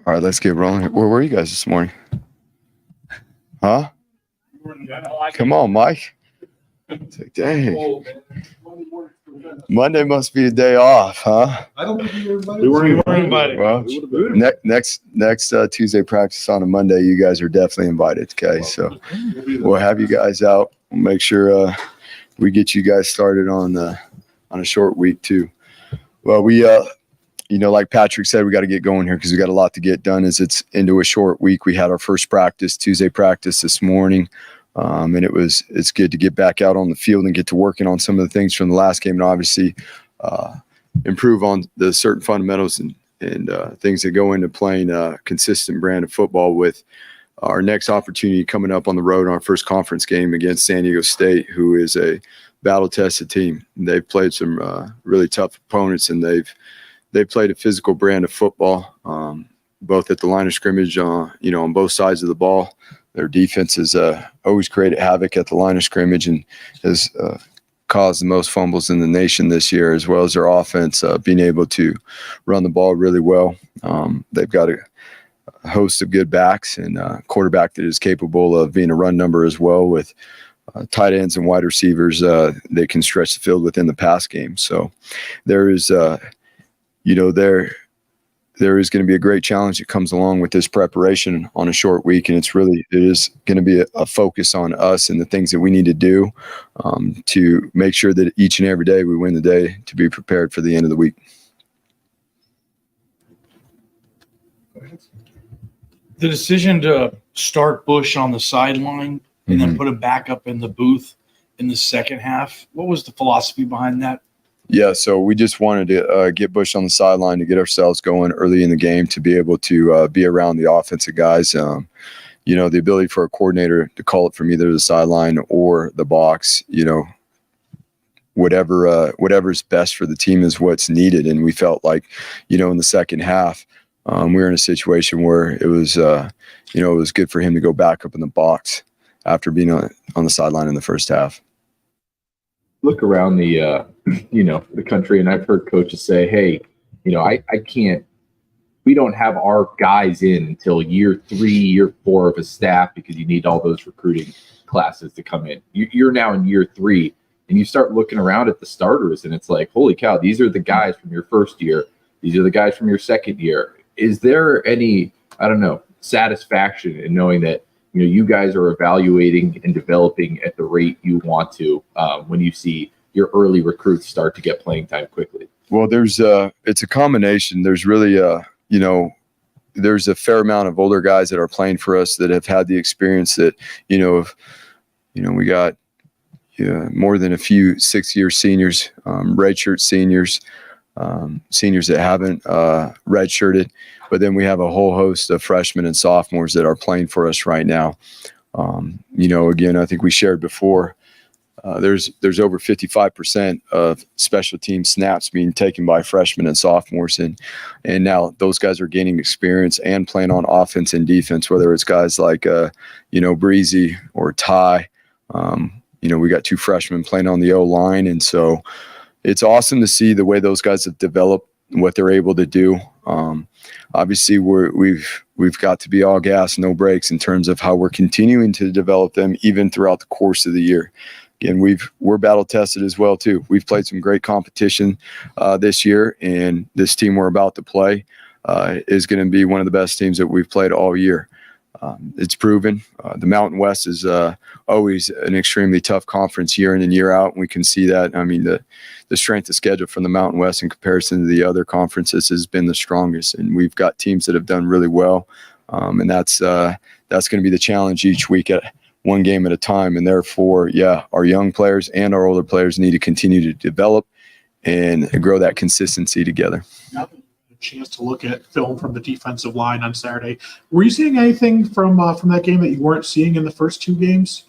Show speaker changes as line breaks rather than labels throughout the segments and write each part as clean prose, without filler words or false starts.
All right, let's get rolling. Where were you guys this morning? Huh? Come on, Mike. It's like, dang. Monday must be a day off, huh?
I don't think we weren't invited.
Well, next Tuesday practice on a Monday, you guys are definitely invited. Okay, so we'll have you guys out. We'll make sure we get you guys started on a short week too. Well, we like Patrick said, we got to get going here because we got a lot to get done as it's into a short week. We had our first practice, Tuesday practice this morning. And it's good to get back out on the field and get to working on some of the things from the last game and obviously improve on the certain fundamentals and things that go into playing a consistent brand of football with our next opportunity coming up on the road on our first conference game against San Diego State, who is a battle-tested team. They've played some really tough opponents, and they've played a physical brand of football, both at the line of scrimmage, on both sides of the ball. Their defense has always created havoc at the line of scrimmage and has caused the most fumbles in the nation this year, as well as their offense being able to run the ball really well. They've got a host of good backs and a quarterback that is capable of being a run number as well with tight ends and wide receivers that can stretch the field within the pass game. So there is, there is going to be a great challenge that comes along with this preparation on a short week. And it is going to be a focus on us and the things that we need to do to make sure that each and every day we win the day to be prepared for the end of the week.
The decision to start Bush on the sideline and then put him back up in the booth in the second half, what was the philosophy behind that?
Yeah, so we just wanted to get Bush on the sideline to get ourselves going early in the game to be able to be around the offensive guys. The ability for a coordinator to call it from either the sideline or the box, whatever is best for the team is what's needed. And we felt like, in the second half, we were in a situation where it was good for him to go back up in the box after being on the sideline in the first half.
Look around the country, and I've heard coaches say, hey, I can't, we don't have our guys in until year 3, year 4 of a staff because you need all those recruiting classes to come in. You're now in year 3, and you start looking around at the starters, and it's like, holy cow, these are the guys from your first year. These are the guys from your second year. Is there any, satisfaction in knowing that, you guys are evaluating and developing at the rate you want to when you see your early recruits start to get playing time quickly?
Well, it's a combination. There's really, there's a fair amount of older guys that are playing for us that have had the experience that, we got more than a few 6-year seniors, redshirt seniors, seniors that haven't redshirted. But then we have a whole host of freshmen and sophomores that are playing for us right now. Again, I think we shared before, there's over 55% of special team snaps being taken by freshmen and sophomores. And now those guys are gaining experience and playing on offense and defense, whether it's guys like, Breezy or Ty. We got 2 freshmen playing on the O-line. And so it's awesome to see the way those guys have developed and what they're able to do. Obviously, we've got to be all gas, no brakes in terms of how we're continuing to develop them even throughout the course of the year. Again, we're battle tested as well too. We've played some great competition this year, and this team we're about to play is going to be one of the best teams that we've played all year. It's proven. The Mountain West is always an extremely tough conference year in and year out. And we can see that. I mean, the strength of schedule from the Mountain West in comparison to the other conferences has been the strongest. And we've got teams that have done really well. And that's going to be the challenge each week at one game at a time. And therefore, our young players and our older players need to continue to develop and grow that consistency together.
Chance to look at film from the defensive line on Saturday. Were you seeing anything from that game that you weren't seeing in the first 2 games?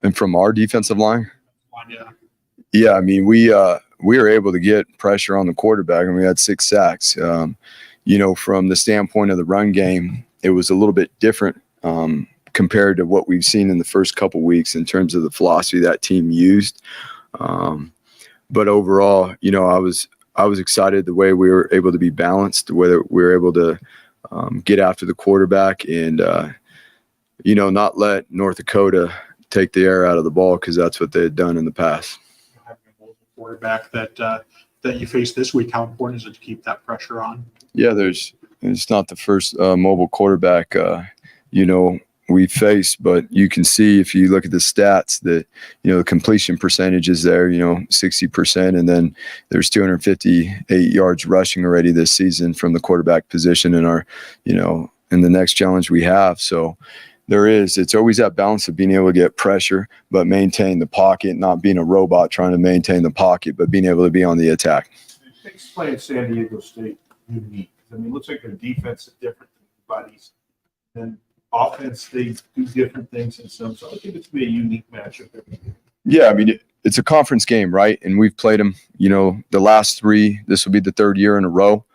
And from our defensive line?
Yeah.
Yeah, I mean, we were able to get pressure on the quarterback, and we had 6 sacks. From the standpoint of the run game, it was a little bit different compared to what we've seen in the first couple weeks in terms of the philosophy that team used. But overall, I was excited the way we were able to be balanced, the way that we were able to get after the quarterback and, not let North Dakota take the air out of the ball, because that's what they had done in the past.
Having a mobile quarterback that you face this week, how important is it to keep that pressure on?
Yeah, it's not the first mobile quarterback, we faced, but you can see if you look at the stats that, the completion percentage is there, 60%, and then there's 258 yards rushing already this season from the quarterback position in our, in the next challenge we have. So it's always that balance of being able to get pressure, but maintain the pocket, not being a robot trying to maintain the pocket, but being able to be on the attack.
Explain San Diego State unique. I mean, it looks like their defense is different than everybody's. And offense, they do different things in some. So I think it's be a unique matchup every year.
Yeah, I mean, it's a conference game, right? And we've played them, the last three. This will be the third year in a row.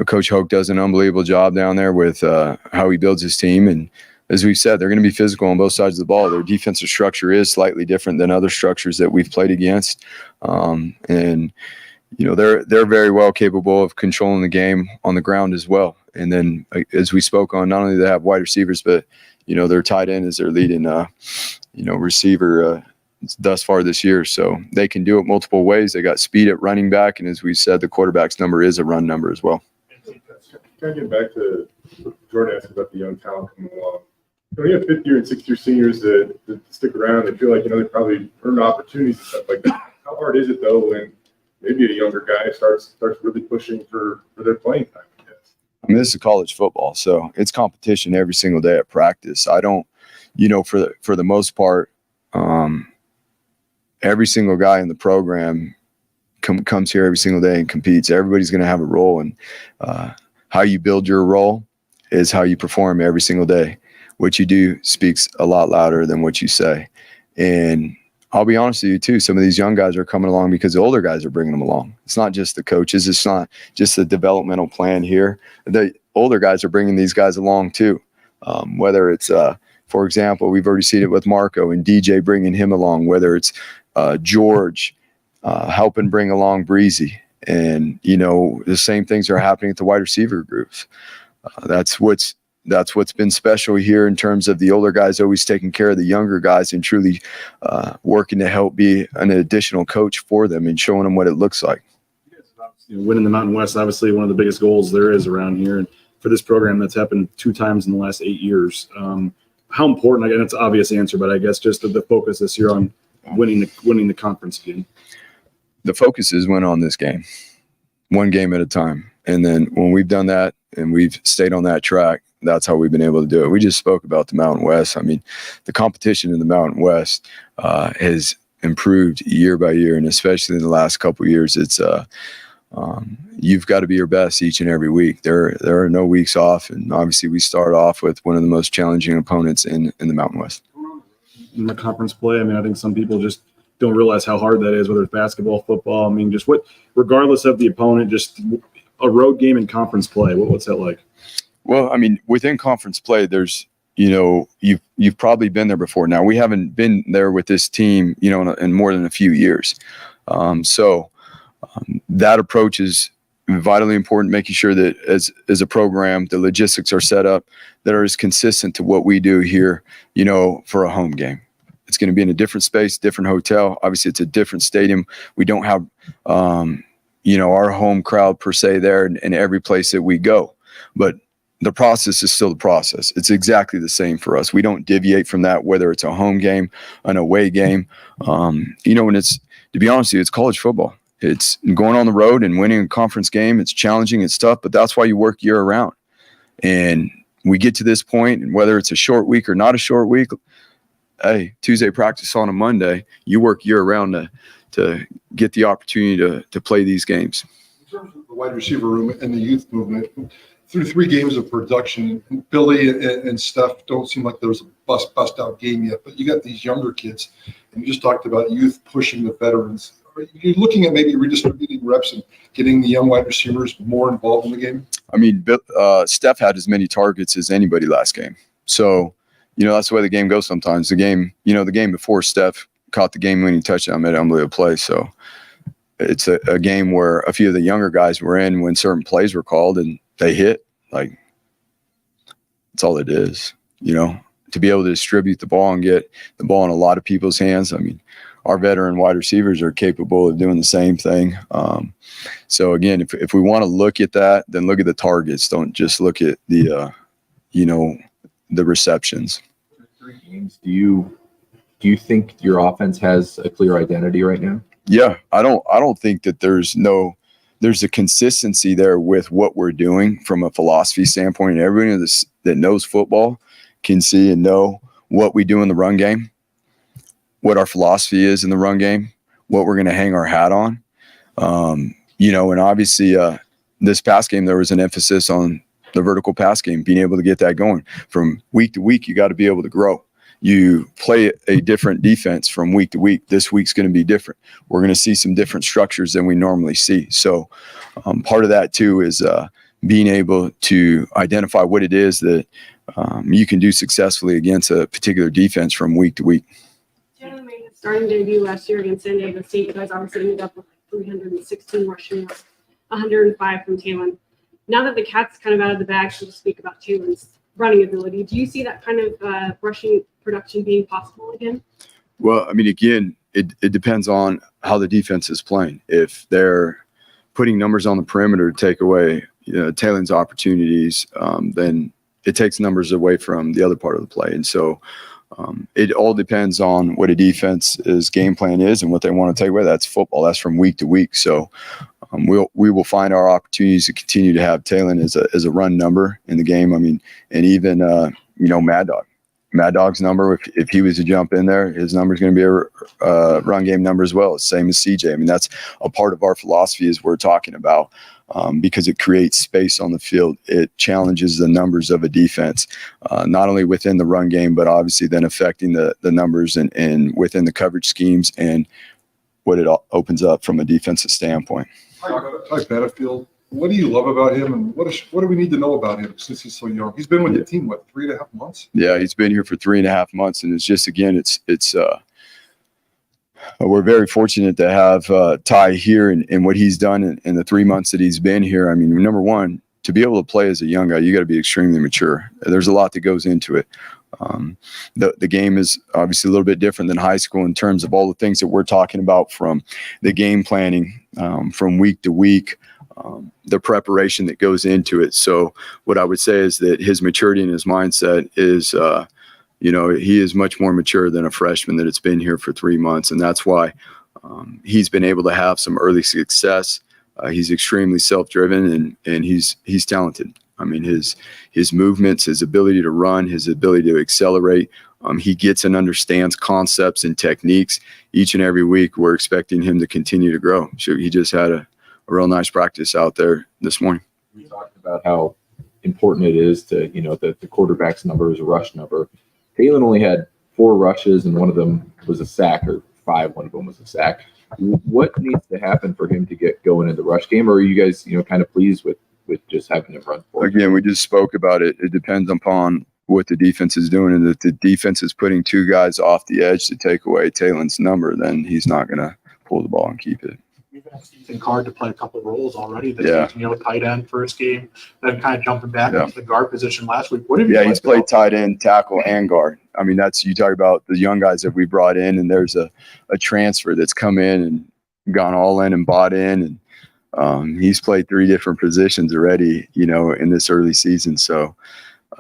Coach Hoke does an unbelievable job down there with how he builds his team. And as we've said, they're going to be physical on both sides of the ball. Their defensive structure is slightly different than other structures that we've played against. And they're very well capable of controlling the game on the ground as well. And then, as we spoke on, not only do they have wide receivers, but their tight end is their leading receiver thus far this year. So they can do it multiple ways. They got speed at running back, and as we said, the quarterback's number is a run number as well.
Kind of getting back to what Jordan asked about the young talent coming along. We have fifth year and sixth year seniors that stick around. They feel like they probably earn opportunities and stuff like that. How hard is it though when maybe a younger guy starts really pushing for their playing time? I guess.
I mean, this is college football, so it's competition every single day at practice. I don't, for the most part, every single guy in the program comes here every single day and competes. Everybody's going to have a role, and how you build your role is how you perform every single day. What you do speaks a lot louder than what you say. And I'll be honest with you too, some of these young guys are coming along because the older guys are bringing them along. It's not just the coaches. It's not just the developmental plan here. The older guys are bringing these guys along too. Whether it's, for example, we've already seen it with Marco and DJ bringing him along, whether it's George helping bring along Breezy. And, the same things are happening at the wide receiver groups. That's what's been special here in terms of the older guys always taking care of the younger guys and truly working to help be an additional coach for them and showing them what it looks like.
Winning the Mountain West, obviously one of the biggest goals there is around here. And for this program, that's happened 2 times in the last 8 years. How important, again, it's an obvious answer, but I guess just the focus this year on winning the conference game.
The focus is win on this game, one game at a time. And then when we've done that and we've stayed on that track, that's how we've been able to do it. We just spoke about the Mountain West. I mean, the competition in the Mountain West has improved year by year, and especially in the last couple of years, it's you've got to be your best each and every week. There are no weeks off, and obviously we start off with one of the most challenging opponents in the Mountain West.
In the conference play, I mean, I think some people just don't realize how hard that is, whether it's basketball, football. I mean, just regardless of the opponent, just a road game in conference play. What's that like?
Well, I mean, within conference play, there's, you've probably been there before. Now, we haven't been there with this team, in more than a few years. So that approach is vitally important, making sure that as a program, the logistics are set up that are as consistent to what we do here, for a home game. It's going to be in a different space, different hotel. Obviously, it's a different stadium. We don't have, our home crowd per se there in every place that we go. But the process is still the process. It's exactly the same for us. We don't deviate from that, whether it's a home game, an away game. And it's, to be honest with you, it's college football. It's going on the road and winning a conference game. It's challenging, it's tough, but that's why you work year round. And we get to this point, and whether it's a short week or not a short week, hey, Tuesday practice on a Monday, you work year round to get the opportunity to play these games.
In terms of the wide receiver room and the youth movement, through 3 games of production, Billy and Steph don't seem like there was a bust out game yet, but you got these younger kids, and you just talked about youth pushing the veterans. Are you looking at maybe redistributing reps and getting the young wide receivers more involved in the game? I mean,
Steph had as many targets as anybody last game. So, that's the way the game goes sometimes. The game before, Steph caught the game-winning touchdown, made an unbelievable play. So it's a game where a few of the younger guys were in when certain plays were called, and they hit. Like, that's all it is, to be able to distribute the ball and get the ball in a lot of people's hands. I mean, our veteran wide receivers are capable of doing the same thing. So again, if we want to look at that, then look at the targets. Don't just look at the receptions.
3 games. Do you think your offense has a clear identity right now?
Yeah, I don't think that there's a consistency there with what we're doing from a philosophy standpoint. Everyone that knows football can see and know what we do in the run game, what our philosophy is in the run game, what we're going to hang our hat on. And obviously this past game, there was an emphasis on the vertical pass game, being able to get that going. From week to week, you got to be able to grow. You play a different defense from week to week. This week's going to be different. We're going to see some different structures than we normally see. So part of that too is being able to identify what it is that you can do successfully against a particular defense from week to week.
Jalen made his starting debut last year against San Diego State. You guys obviously ended up with 316 rushing yards, 105 from Talon. Now that the cat's kind of out of the bag, so to speak, about Talon's running ability, do you see that kind of rushing production being possible again?
Well, I mean, again, it depends on how the defense is playing. If they're putting numbers on the perimeter to take away Talon's opportunities, then it takes numbers away from the other part of the play. And so it all depends on what a defense's game plan is and what they want to take away. That's football. That's from week to week. So we will find our opportunities to continue to have Talon as a run number in the game. I mean, and even Mad Dog's number, if he was to jump in there, his number is going to be a run game number as well. Same as CJ. I mean, that's a part of our philosophy as we're talking about. Because it creates space on the field. It challenges the numbers of a defense, not only within the run game, but obviously then affecting the numbers and within the coverage schemes and what it opens up from a defensive standpoint.
Hi, Benefield. What do you love about him, and what do we need to know about him since he's so young? He's been with the team, 3.5 months?
Yeah, he's been here for 3.5 months, and it's just, again, we're very fortunate to have Ty here and what he's done in the 3 months that he's been here. I mean, number one, to be able to play as a young guy, you got to be extremely mature. There's a lot that goes into it. The game is obviously a little bit different than high school in terms of all the things that we're talking about, from the game planning, from week to week, the preparation that goes into it. So what I would say is that his maturity and his mindset is he is much more mature than a freshman that has been here for 3 months. And that's why he's been able to have some early success. He's extremely self-driven and he's talented. I mean, his movements, his ability to run, his ability to accelerate, he gets and understands concepts and techniques each and every week. We're expecting him to continue to grow. So he just had a real nice practice out there this morning.
We talked about how important it is to, the quarterback's number is a rush number. Talon only had 4 rushes, and one of them was a sack, or 5. One of them was a sack. What needs to happen for him to get going in the rush game, or are you guys, kind of pleased with just having him run forward?
Again, we just spoke about it. It depends upon what the defense is doing, and if the defense is putting 2 guys off the edge to take away Talon's number, then he's not going to pull the ball and keep it.
We've asked Ethan Card to play a couple of roles already this
Yeah.
season, tight end first game, then kind of jumping back into the guard position last week. What have you
Yeah,
liked
he's played
about-
tight end, tackle, and guard. I mean, that's, you talk about the young guys that we brought in, and there's a transfer that's come in and gone all in and bought in, and he's played 3 different positions already, in this early season. So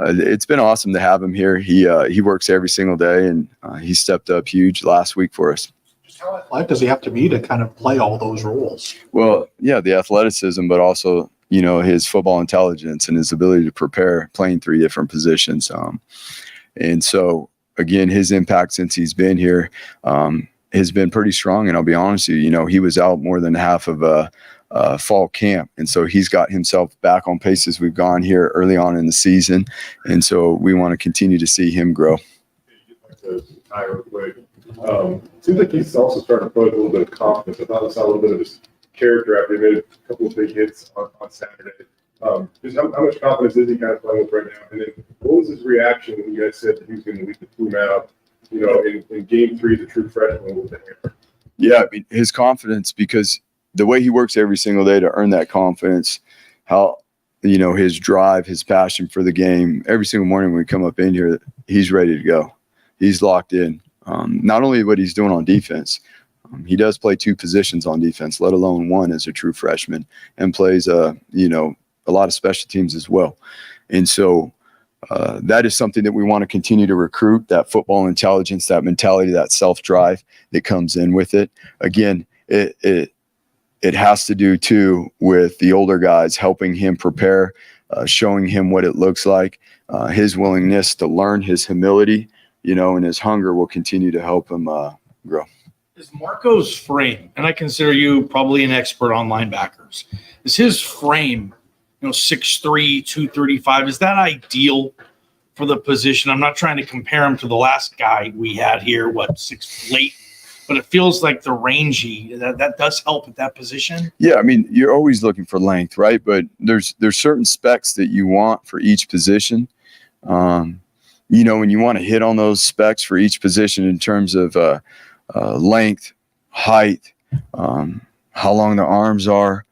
it's been awesome to have him here. He works every single day, and he stepped up huge last week for us.
Just how athletic does he have to be to kind of play all those roles?
Well, yeah, the athleticism, but also, his football intelligence and his ability to prepare, playing 3 different positions. And so, again, his impact since he's been here has been pretty strong. And I'll be honest with you, he was out more than half of fall camp. And so he's got himself back on pace as we've gone here early on in the season. And so we want to continue to see him grow.
Seems like he's also starting to put a little bit of confidence. I thought I saw a little bit of his character after he made a couple of big hits on Saturday. Just how much confidence is he kind of playing with right now? And then what was his reaction when you guys said that he was going to leave the team out, in game 3 as a true freshman with the hammer?
Yeah, I mean, his confidence, because the way he works every single day to earn that confidence, how his drive, his passion for the game. Every single morning when we come up in here, he's ready to go. He's locked in. Not only what he's doing on defense, he does play 2 positions on defense, let alone 1 as a true freshman, and plays, a lot of special teams as well. And so that is something that we want to continue to recruit, that football intelligence, that mentality, that self-drive that comes in with it. Again, it has to do too with the older guys helping him prepare, showing him what it looks like, his willingness to learn, his humility, and his hunger will continue to help him grow.
Is Marco's frame, and I consider you probably an expert on linebackers, is his frame, 6'3", 235, is that ideal for the position? I'm not trying to compare him to the last guy we had here, 6'8", but it feels like the rangy, that does help at that position.
Yeah, I mean, you're always looking for length, right? But there's certain specs that you want for each position. When you want to hit on those specs for each position in terms of length, height, how long the arms are,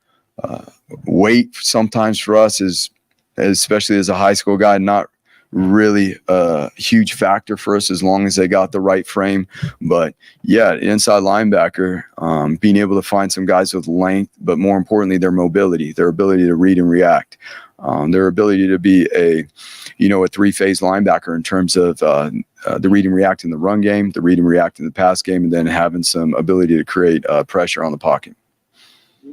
weight sometimes for us is, especially as a high school guy, not really a huge factor for us as long as they got the right frame. But yeah, inside linebacker, being able to find some guys with length, but more importantly, their mobility, their ability to read and react, their ability to be a 3-phase linebacker in terms of the read and react in the run game, the read and react in the pass game, and then having some ability to create pressure on the pocket.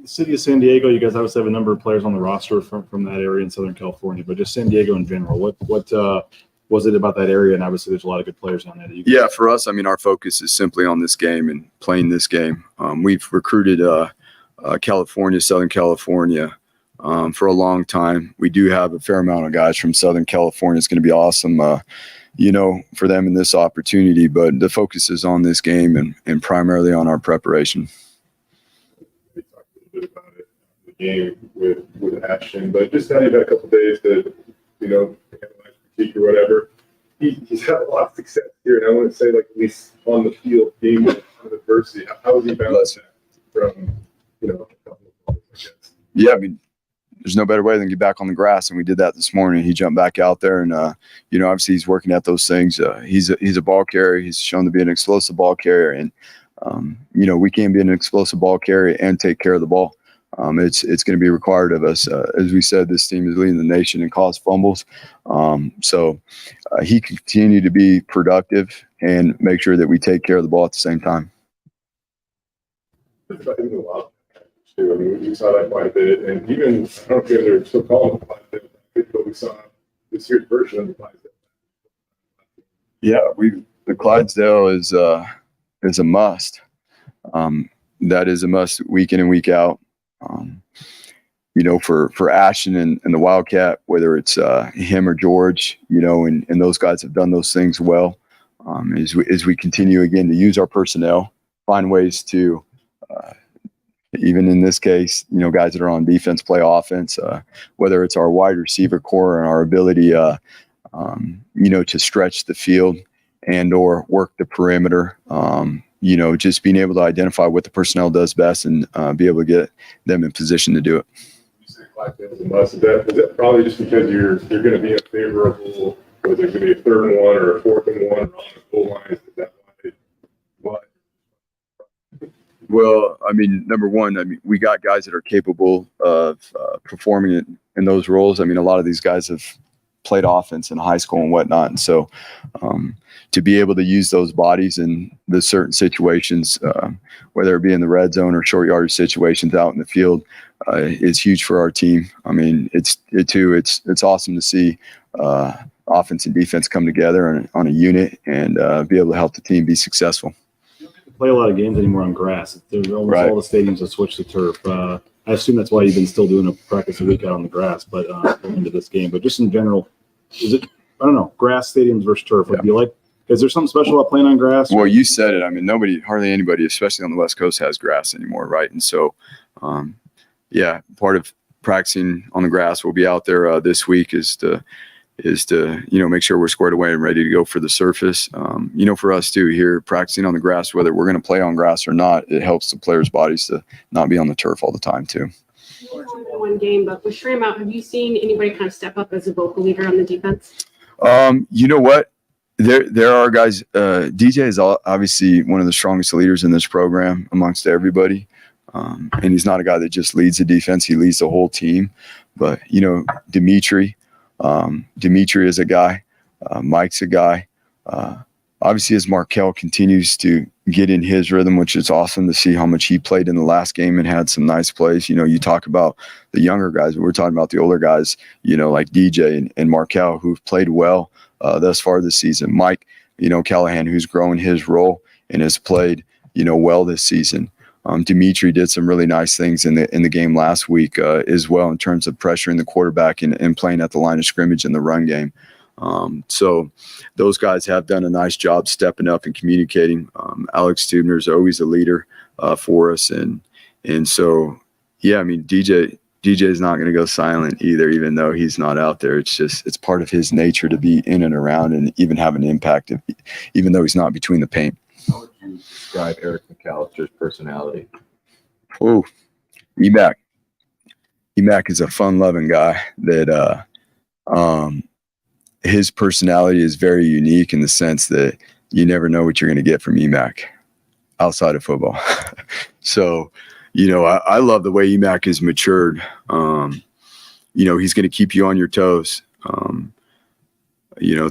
The city of San Diego, you guys obviously have a number of players on the roster from that area in Southern California, but just San Diego in general, what was it about that area? And obviously there's a lot of good players down there.
Yeah, for us, I mean, our focus is simply on this game and playing this game. We've recruited California, Southern California for a long time. We do have a fair amount of guys from Southern California. It's going to be awesome, for them in this opportunity, but the focus is on this game and primarily on our preparation.
About it, the game with Ashton, but just now you've had a couple of days to, analyze critique or whatever. He's had a lot of success here, and I want to say, at least on the field, game of adversity. How has he balanced that from, a couple of points, I guess?
Yeah, I mean, there's no better way than get back on the grass, and we did that this morning. He jumped back out there, and obviously he's working at those things. He's a ball carrier. He's shown to be an explosive ball carrier, and we can be an explosive ball carrier and take care of the ball. It's going to be required of us. As we said, this team is leading the nation in caused fumbles. So he can continue to be productive and make sure that we take care of the ball at the same time.
I mean, we saw that quite a bit, and even, I don't know if you guys are still calling it, but we saw this year's version of the Clydesdale.
Yeah, the Clydesdale is a must. That is a must week in and week out. For Ashton and the Wildcat, whether it's him or George, and those guys have done those things well. As we continue again to use our personnel, find ways to, even in this case, guys that are on defense play offense, whether it's our wide receiver core and our ability, to stretch the field and or work the perimeter. Just being able to identify what the personnel does best and be able to get them in position to do it.
You say Clydesdale is a must. Is that probably just because you're going to be in a favorable, whether there's going to be a 3rd and 1 or a 4th and 1 or on the goal line? Is that why?
Well, I mean, number one, we got guys that are capable of performing in those roles. I mean, a lot of these guys have played offense in high school and whatnot. And so to be able to use those bodies in the certain situations, whether it be in the red zone or short yardage situations out in the field, is huge for our team. I mean, it's awesome to see offense and defense come together on a unit and be able to help the team be successful.
Play a lot of games anymore on grass. There's almost
Right.
all the stadiums have switched to turf. I assume that's why you've been still doing a practice a week out on the grass, but going into this game. But just in general, is it, I don't know, grass stadiums versus turf? Would you like, is there something special about playing on grass?
Well, you said it. I mean, hardly anybody, especially on the West Coast, has grass anymore, right? And so, part of practicing on the grass, we'll be out there this week is to make sure we're squared away and ready to go for the surface. For us too, here practicing on the grass, whether we're going to play on grass or not, it helps the players' bodies to not be on the turf all the time too.
one game, but with Schramm out, have you seen anybody kind of step up as a vocal leader on the defense?
You know what? There are guys. DJ is obviously one of the strongest leaders in this program amongst everybody, and he's not a guy that just leads the defense; he leads the whole team. But Dimitri is a guy. Mike's a guy. Obviously, as Markel continues to get in his rhythm, which is awesome to see how much he played in the last game and had some nice plays. You talk about the younger guys, but we're talking about the older guys, like DJ and Markel, who've played well thus far this season. Mike, Callahan, who's grown his role and has played, well this season. Dimitri did some really nice things in the game last week as well in terms of pressuring the quarterback and playing at the line of scrimmage in the run game. So those guys have done a nice job stepping up and communicating. Alex Tubner is always a leader for us. And so, yeah, I mean, DJ is not going to go silent either, even though he's not out there. It's part of his nature to be in and around and even have an impact, even though he's not between the paint.
How would you describe Eric McAllister's personality?
Oh, EMAC is a fun-loving guy that his personality is very unique in the sense that you never know what you're going to get from EMAC outside of football. So, I love the way EMAC has matured. He's going to keep you on your toes,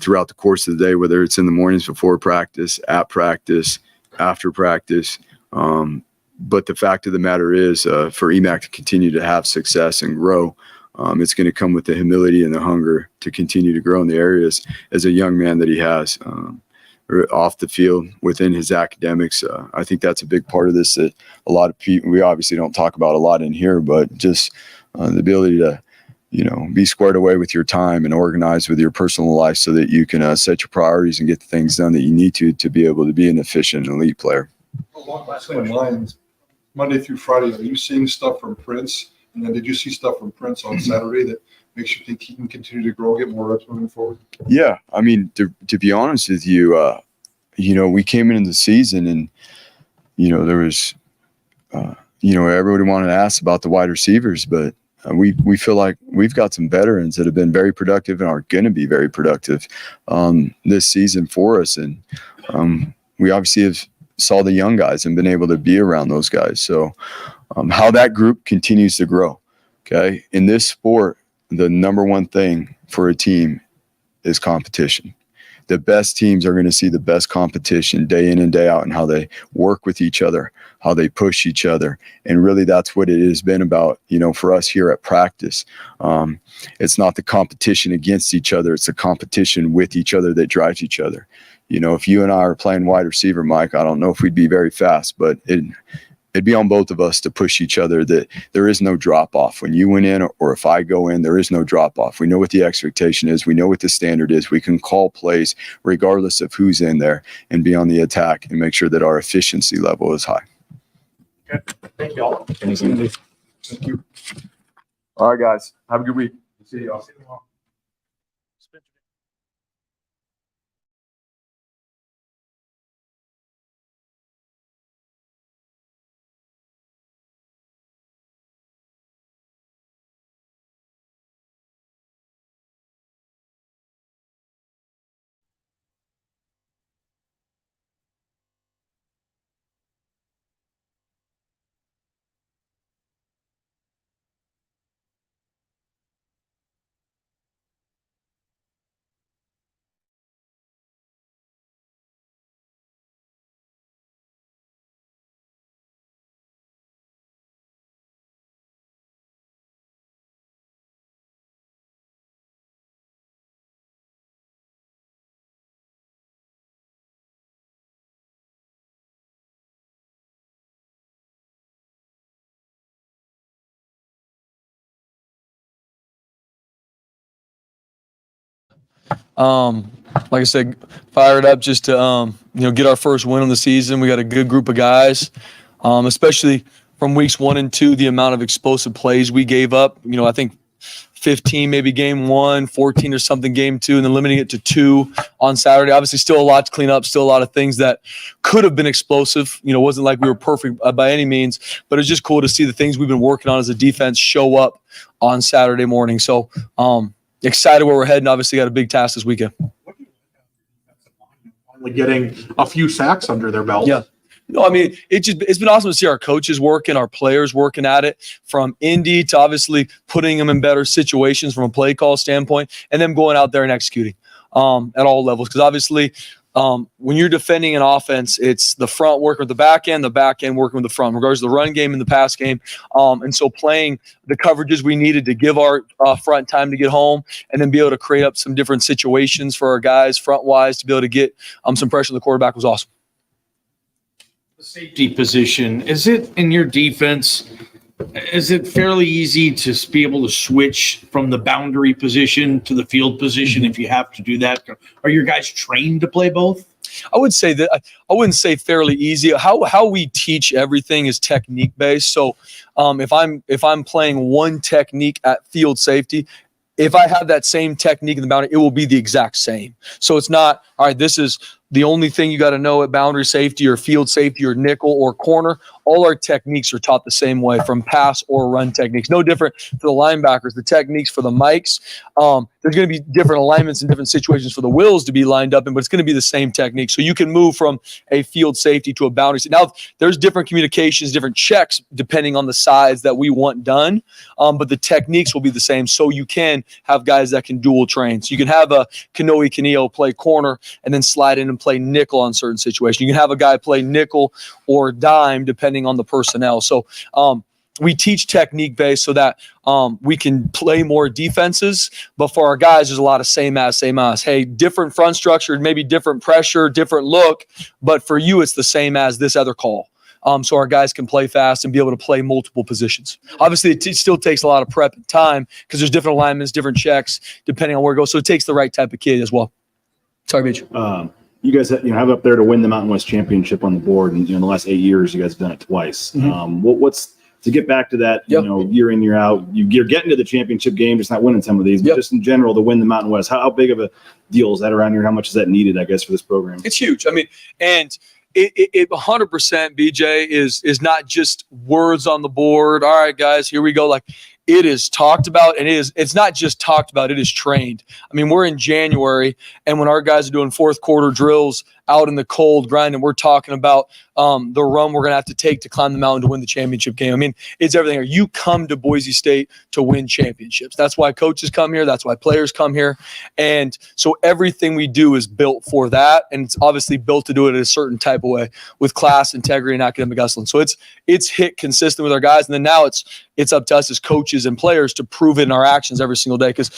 throughout the course of the day, whether it's in the mornings before practice, at practice, after practice. But the fact of the matter is, for EMAC to continue to have success and grow, it's going to come with the humility and the hunger to continue to grow in the areas as a young man that he has off the field within his academics. I think that's a big part of this that a lot of people, we obviously don't talk about a lot in here, but just the ability to, be squared away with your time and organized with your personal life so that you can set your priorities and get the things done that you need to be able to be an efficient elite player.
Along the same lines, Monday through Friday, are you seeing stuff from Prince? And then did you see stuff from Prince on Saturday that makes you think he can continue to grow, get more reps moving forward?
Yeah. I mean, to be honest with you, we came into the season and, there was, everybody wanted to ask about the wide receivers, but we feel like we've got some veterans that have been very productive and are going to be very productive this season for us. And we obviously have saw the young guys and been able to be around those guys. So how that group continues to grow. Okay. In this sport, the number one thing for a team is competition. The best teams are going to see the best competition day in and day out and how they work with each other, how they push each other. And really that's what it has been about, for us here at practice. It's not the competition against each other. It's the competition with each other that drives each other. If you and I are playing wide receiver, Mike, I don't know if we'd be very fast, but it'd be on both of us to push each other that there is no drop off. When you went in or if I go in, there is no drop off. We know what the expectation is. We know what the standard is. We can call plays regardless of who's in there and be on the attack and make sure that our efficiency level is high.
Okay. Thank you all.
Thank you.
Thank you.
All right, guys. Have a good week.
See y'all.
Like I said, fired up just to get our first win of the season. We got a good group of guys, especially from weeks 1 and 2. The amount of explosive plays we gave up. I think 15, maybe game 1, 14 or something game 2, and then limiting it to 2 on Saturday. Obviously, still a lot to clean up, still a lot of things that could have been explosive. It wasn't like we were perfect by any means, but it's just cool to see the things we've been working on as a defense show up on Saturday morning. So excited where we're heading. Obviously, got a big task this weekend.
Finally getting a few sacks under their belt.
Yeah. No, I mean, it's been awesome to see our coaches working, our players working at it, from Indy to obviously putting them in better situations from a play call standpoint, and them going out there and executing at all levels. Because obviously, when you're defending an offense, it's the front working with the back end working with the front, regardless of the run game and the pass game. And so playing the coverages we needed to give our front time to get home, and then be able to create up some different situations for our guys front-wise to be able to get some pressure on the quarterback was awesome.
The safety position, is it in your defense, is it fairly easy to be able to switch from the boundary position to the field position if you have to do that? Are your guys trained to play both?
I would say that I wouldn't say fairly easy. How we teach everything is technique based. So if I'm playing one technique at field safety, if I have that same technique in the boundary, it will be the exact same. So it's not, all right, this is the only thing you got to know at boundary safety or field safety or nickel or corner. All our techniques are taught the same way, from pass or run techniques. No different for the linebackers. The techniques for the Mikes, there's going to be different alignments and different situations for the Wills to be lined up in, but it's going to be the same technique. So you can move from a field safety to a boundary safety. Now, there's different communications, different checks, depending on the size that we want done, but the techniques will be the same. So you can have guys that can dual train. So you can have a Kanoe Kaneo play corner and then slide in and play nickel on certain situations. You can have a guy play nickel or dime depending on the personnel. So we teach technique based so that we can play more defenses, but for our guys, there's a lot of same as. Hey, different front structure, maybe different pressure, different look, but for you, it's the same as this other call. So our guys can play fast and be able to play multiple positions. Obviously, it still takes a lot of prep and time because there's different alignments, different checks, depending on where it goes. So it takes the right type of kid as well. Sorry, Beach.
You guys have up there to win the Mountain West Championship on the board, and in the last 8 years, you guys have done it twice.
Mm-hmm.
What's to get back to that?
Yep.
Year in, year out, you're getting to the championship game, just not winning some of these, but
Yep.
just in general to win the Mountain West. How big of a deal is that around here? How much is that needed, I guess, for this program?
It's huge. I mean, and it 100%, BJ, is not just words on the board. All right, guys, here we go. Like, it is talked about, and it's not just talked about, it is trained. I mean, we're in January, and when our guys are doing fourth quarter drills out in the cold grinding, we're talking about the run we're going to have to take to climb the mountain to win the championship game. I mean, it's everything. You come to Boise State to win championships. That's why coaches come here. That's why players come here. And so everything we do is built for that, and it's obviously built to do it in a certain type of way with class, integrity, and academic excellence. So it's hit consistent with our guys, and then now it's up to us as coaches and players to prove it in our actions every single day. Because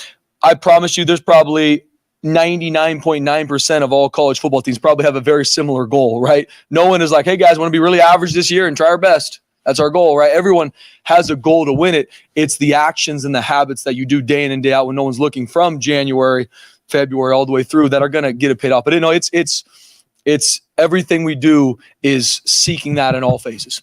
I promise you, there's probably 99.9% of all college football teams probably have a very similar goal, right? No one is like, hey, guys, want to be really average this year and try our best. That's our goal, right? Everyone has a goal to win it. It's the actions and the habits that you do day in and day out when no one's looking from January, February, all the way through that are going to get it paid off. But, it's everything we do is seeking that in all phases.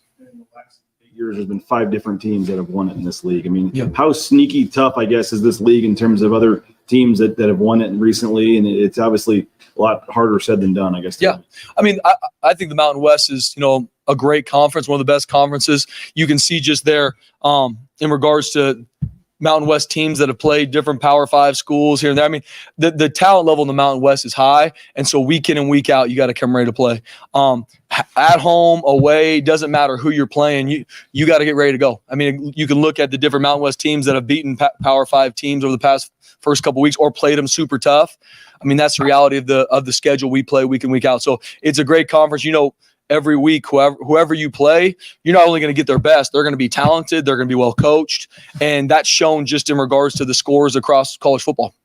Years, there's been 5 different teams that have won it in this league. I mean,
Yep.
How sneaky tough, I guess, is this league in terms of other teams that have won it recently? And it's obviously a lot harder said than done, I guess.
Yeah. I mean, I think the Mountain West is, a great conference, one of the best conferences. You can see just there in regards to Mountain West teams that have played different Power 5 schools here and there. I mean, the talent level in the Mountain West is high, and so week in and week out, you got to come ready to play. At home, away, doesn't matter who you're playing. You got to get ready to go. I mean, you can look at the different Mountain West teams that have beaten Power 5 teams over the first couple weeks or played them super tough. I mean, that's the reality of the schedule we play week in, week out. So it's a great conference. Every week, whoever you play, you're not only going to get their best, they're going to be talented, they're going to be well coached, and that's shown just in regards to the scores across college football.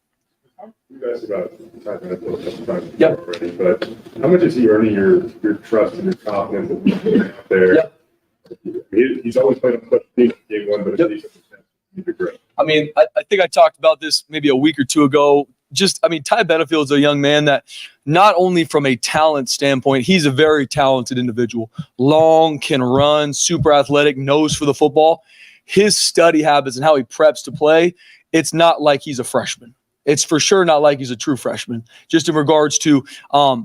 You guys about talking about this time
Yep.
already, but how much is he earning your trust and your confidence that he's out there?
Yep.
He's always played on game 1, but
Yep.
he's great.
I mean, I think I talked about this maybe a week or two ago. Ty Benefield's a young man that not only from a talent standpoint, he's a very talented individual. Long, can run, super athletic, knows for the football. his study habits and how he preps to play, it's not like he's a freshman. It's for sure not like he's a true freshman, just in regards to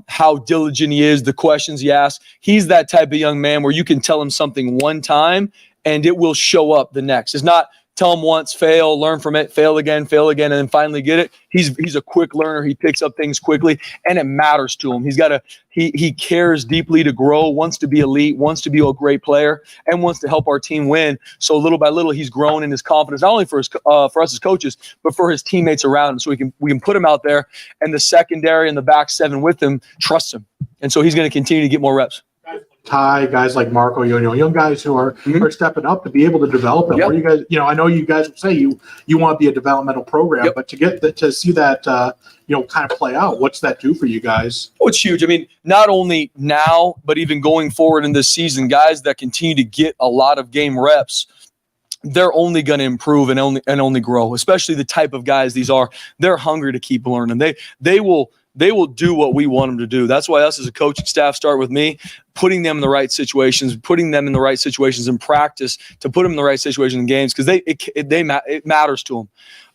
how diligent he is, the questions he asks. He's that type of young man where you can tell him something one time and it will show up the next. It's not tell him once, fail, learn from it, fail again, and then finally get it. He's a quick learner. He picks up things quickly, and it matters to him. He cares deeply to grow, wants to be elite, wants to be a great player, and wants to help our team win. So little by little, he's grown in his confidence, not only for us as coaches, but for his teammates around him. So we can put him out there, and the secondary and the back seven with him trust him, and so he's going to continue to get more reps.
Ty, guys like Marco, young guys who are stepping up to be able to develop them.
Yep.
Where you guys, I know you guys would say you want to be a developmental program,
Yep.
but to see that kind of play out, what's that do for you guys?
Oh, it's huge. I mean, not only now, but even going forward in this season, guys that continue to get a lot of game reps, they're only going to improve and only grow. Especially the type of guys these are. They're hungry to keep learning. They will do what we want them to do. That's why us as a coaching staff start with me, putting them in the right situations, in practice to put them in the right situations in games, because it matters to them.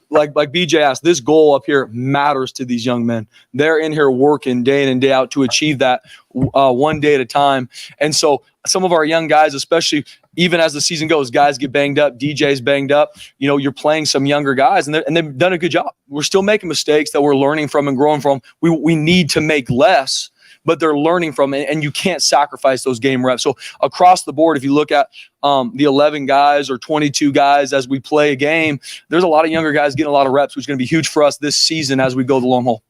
Like BJ asked, this goal up here matters to these young men. They're in here working day in and day out to achieve that one day at a time. And so some of our young guys, especially even as the season goes, guys get banged up, DJ's banged up, you're playing some younger guys and they've done a good job. We're still making mistakes that we're learning from and growing from. We need to make less, but they're learning from it, and you can't sacrifice those game reps. So across the board, if you look at the 11 guys or 22 guys as we play a game, there's a lot of younger guys getting a lot of reps, which is going to be huge for us this season as we go the long haul.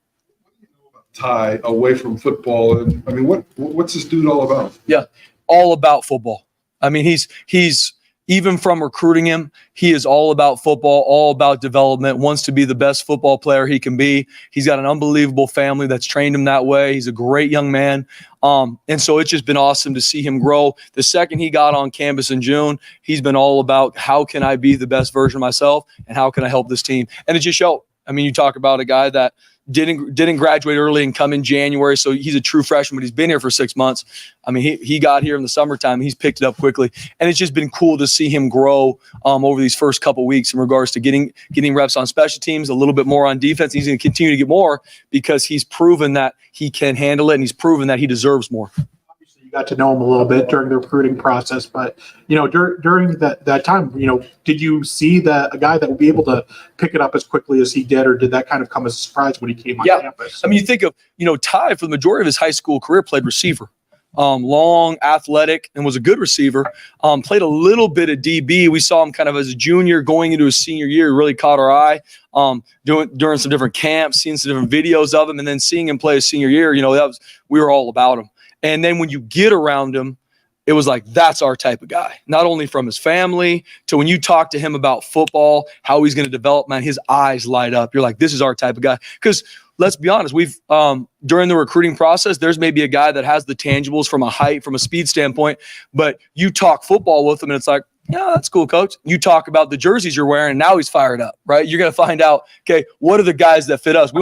Ty, away from football, and I mean, what's this dude all about?
Yeah, all about football. I mean, he's even from recruiting him, he is all about football, all about development, wants to be the best football player he can be. He's got an unbelievable family that's trained him that way. He's a great young man. And so it's just been awesome to see him grow. The second he got on campus in June, he's been all about how can I be the best version of myself and how can I help this team? And it just showed. I mean, you talk about a guy that didn't graduate early and come in January, so he's a true freshman, but he's been here for 6 months. I mean, he got here in the summertime. He's picked it up quickly, and it's just been cool to see him grow over these first couple weeks in regards to getting reps on special teams, a little bit more on defense. He's going to continue to get more because he's proven that he can handle it, and he's proven that he deserves more.
You got to know him a little bit during the recruiting process, but during that time, did you see a guy that would be able to pick it up as quickly as he did, or did that kind of come as a surprise when he came on campus?
I mean, you think of Ty for the majority of his high school career played receiver, long, athletic, and was a good receiver. Played a little bit of DB. We saw him kind of as a junior going into his senior year. Really caught our eye. During some different camps, seeing some different videos of him, and then seeing him play his senior year. We were all about him. And then when you get around him, it was like, that's our type of guy. Not only from his family to when you talk to him about football, how he's going to develop, man, his eyes light up. You're like, this is our type of guy. Because let's be honest, we've during the recruiting process, there's maybe a guy that has the tangibles from a height, from a speed standpoint, but you talk football with him and it's like, yeah, that's cool, coach. You talk about the jerseys you're wearing, and now he's fired up, right? You're going to find out, okay, what are the guys that fit us? We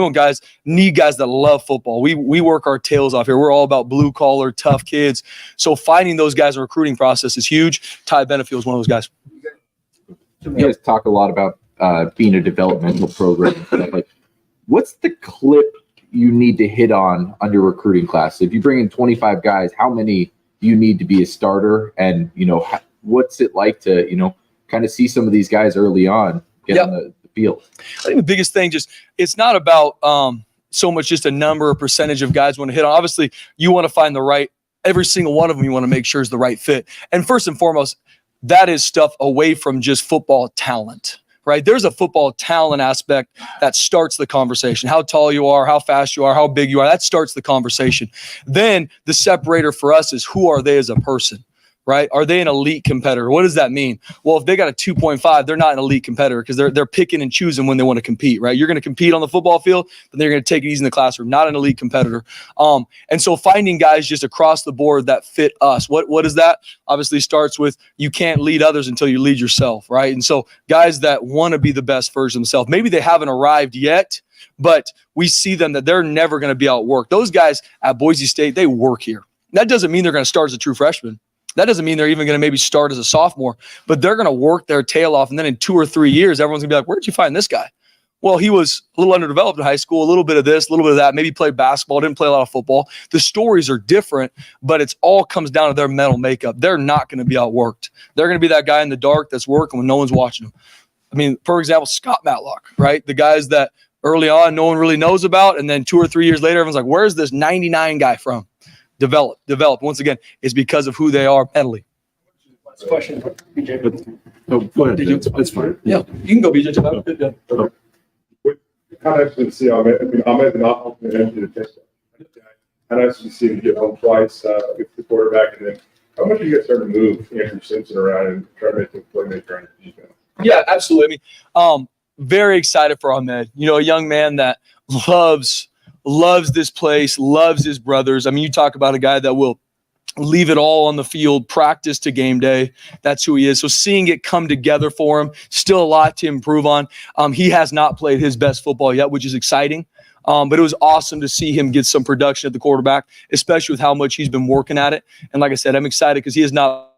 need guys that love football. We work our tails off here. We're all about blue-collar, tough kids. So finding those guys in the recruiting process is huge. Ty Benefield is one of those guys.
You guys talk a lot about being a developmental program. Like, what's the clip you need to hit on your recruiting class? If you bring in 25 guys, how many do you need to be a starter? And, what's it like to, kind of see some of these guys early on get on the field?
I think the biggest thing, it's not about so much just a number or percentage of guys want to hit on. Obviously, you want to find the right, every single one of them you want to make sure is the right fit. And first and foremost, that is stuff away from just football talent, right? There's a football talent aspect that starts the conversation. How tall you are, how fast you are, how big you are, that starts the conversation. Then the separator for us is who are they as a person? Right? Are they an elite competitor? What does that mean? Well, if they got a 2.5, they're not an elite competitor because they're picking and choosing when they want to compete, right? You're going to compete on the football field, but they're going to take it easy in the classroom, not an elite competitor. And so finding guys just across the board that fit us. What is that? Obviously starts with you can't lead others until you lead yourself, right? And so guys that want to be the best version of themselves, maybe they haven't arrived yet, but we see them that they're never going to be outworked. Those guys at Boise State, they work here. That doesn't mean they're going to start as a true freshman. That doesn't mean they're even going to maybe start as a sophomore, but they're going to work their tail off. And then in 2 or 3 years, everyone's going to be like, where did you find this guy? Well, he was a little underdeveloped in high school, a little bit of this, a little bit of that, maybe played basketball, didn't play a lot of football. The stories are different, but it's all comes down to their mental makeup. They're not going to be outworked. They're going to be that guy in the dark that's working when no one's watching him. I mean, for example, Scott Matlock, right? The guys that early on no one really knows about, and then 2 or 3 years later, everyone's like, where's this 99 guy from? Develop. Once again, it's because of who they are mentally.
Last question. BJ.
Oh, go ahead. It's fine.
Yeah, you can go, BJ.
How nice to see Ahmed. I mean, Ahmed not empty the test. How nice to see him get home twice with the quarterback, and then how much do you guys start to move Andrew Simpson around and try to make him playmaker on the defense?
Yeah, absolutely. Very excited for Ahmed. You know, a young man that loves this place, loves his brothers. I mean, you talk about a guy that will leave it all on the field, practice to game day. That's who he is. So seeing it come together for him, still a lot to improve on. He has not played his best football yet, which is exciting. But it was awesome to see him get some production at the quarterback, especially with how much he's been working at it. And like I said, I'm excited because he is not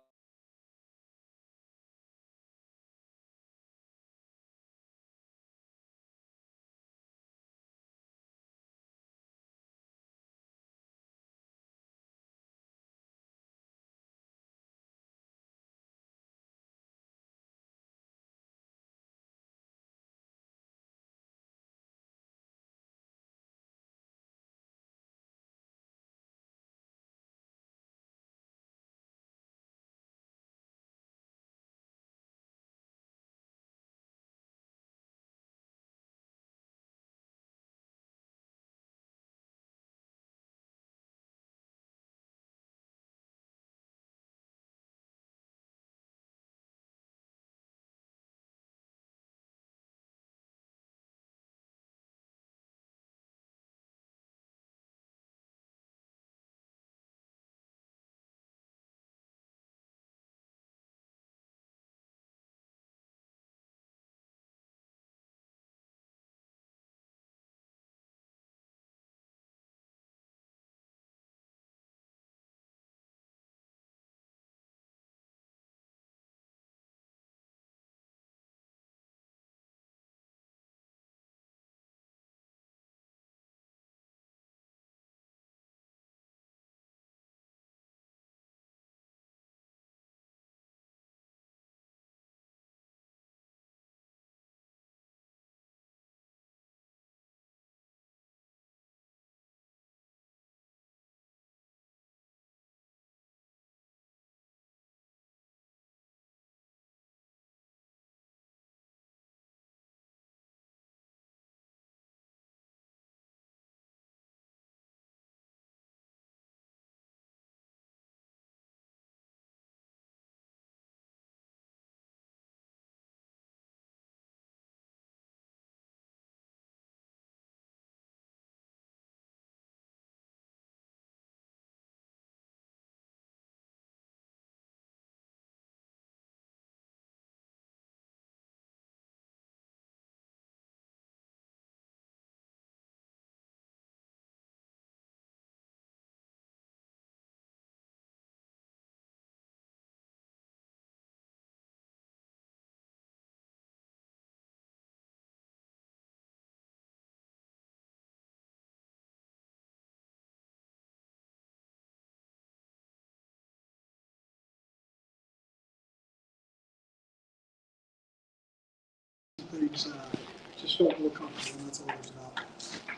Just felt real comfortable, and that's all it was about.